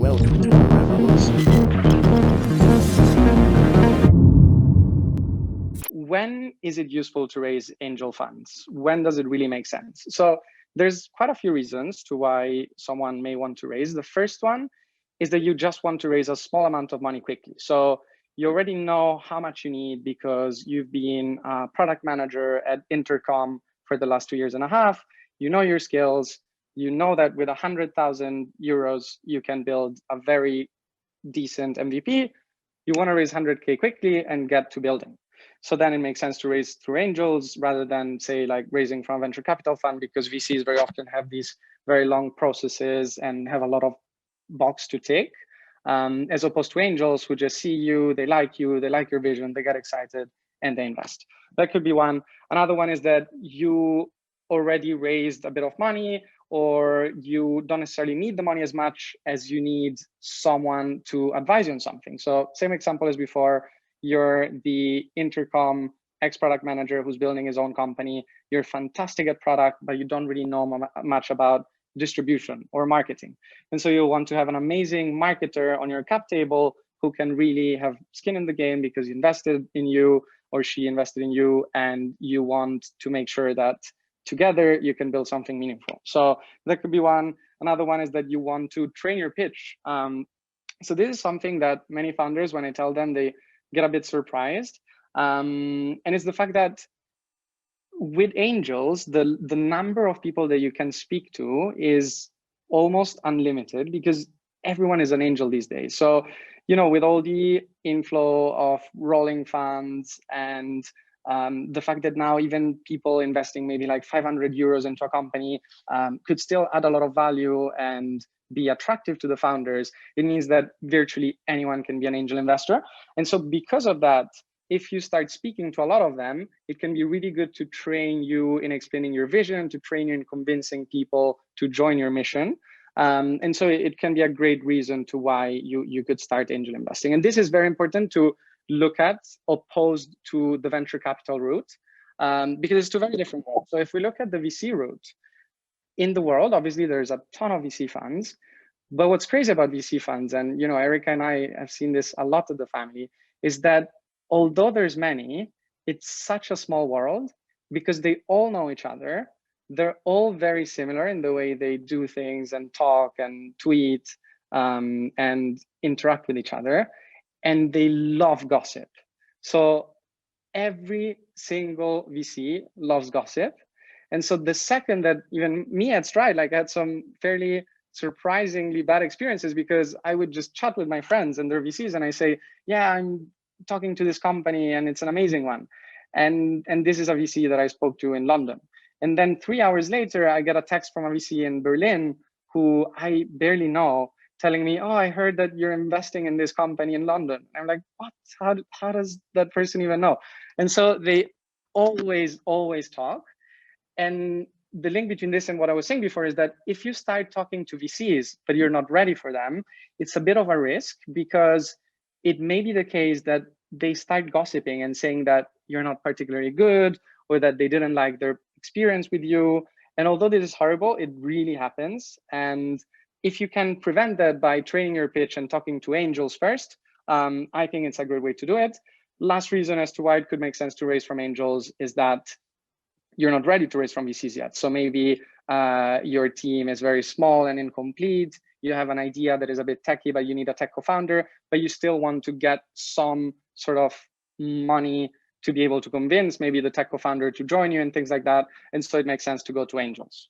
Welcome to Rebels. When is it useful to raise angel funds? When does it really make sense? So there's quite a few reasons to why someone may want to raise. The first one is that you just want to raise a small amount of money quickly. So you already know how much you need because you've been a product manager at Intercom for the last 2.5 years. You know your skills. You know that with 100,000 euros, you can build a very decent MVP. You want to raise 100K quickly and get to building. So then it makes sense to raise through angels rather than say like raising from a venture capital fund, because VCs very often have these very long processes and have a lot of box to tick, as opposed to angels who just see you, they like your vision, they get excited and they invest. That could be one. Another one is that you already raised a bit of money, or you don't necessarily need the money as much as you need someone to advise you on something. So same example as before, you're the Intercom ex-product manager who's building his own company. You're fantastic at product, but you don't really know much about distribution or marketing. And so you want to have an amazing marketer on your cap table who can really have skin in the game because he invested in you or she invested in you, and you want to make sure that together you can build something meaningful. So that could be one. Another one is that you want to train your pitch. So this is something that many founders, when I tell them, they get a bit surprised. And it's the fact that with angels, the number of people that you can speak to is almost unlimited because everyone is an angel these days. So, you know, with all the inflow of rolling funds and the fact that now even people investing maybe like 500 euros into a company could still add a lot of value and be attractive to the founders, it means that virtually anyone can be an angel investor. And so because of that, if you start speaking to a lot of them, it can be really good to train you in explaining your vision, to train you in convincing people to join your mission. And so it can be a great reason to why you could start angel investing. And this is very important to look at opposed to the venture capital route, because it's two very different routes. So if we look at the VC route, in the world, obviously there's a ton of VC funds, but what's crazy about VC funds, and you know, Erica and I have seen this a lot at the family, is that although there's many, it's such a small world because they all know each other. They're all very similar in the way they do things and talk and tweet and interact with each other, and they love gossip. So every single VC loves gossip. And so the second that even me at Stride, like I had some fairly surprisingly bad experiences because I would just chat with my friends and their VCs and I say, yeah, I'm talking to this company and it's an amazing one. And this is a VC that I spoke to in London. And then 3 hours later, I get a text from a VC in Berlin who I barely know telling me, oh, I heard that you're investing in this company in London. I'm like, what? How does that person even know? And so they always talk. And the link between this and what I was saying before is that if you start talking to VCs, but you're not ready for them, it's a bit of a risk because it may be the case that they start gossiping and saying that you're not particularly good or that they didn't like their experience with you. And although this is horrible, it really happens. And if you can prevent that by training your pitch and talking to angels first, I think it's a great way to do it. Last reason as to why it could make sense to raise from angels is that you're not ready to raise from VCs yet. So maybe your team is very small and incomplete. You have an idea that is a bit techy, but you need a tech co-founder, but you still want to get some sort of money to be able to convince maybe the tech co-founder to join you and things like that. And so it makes sense to go to angels.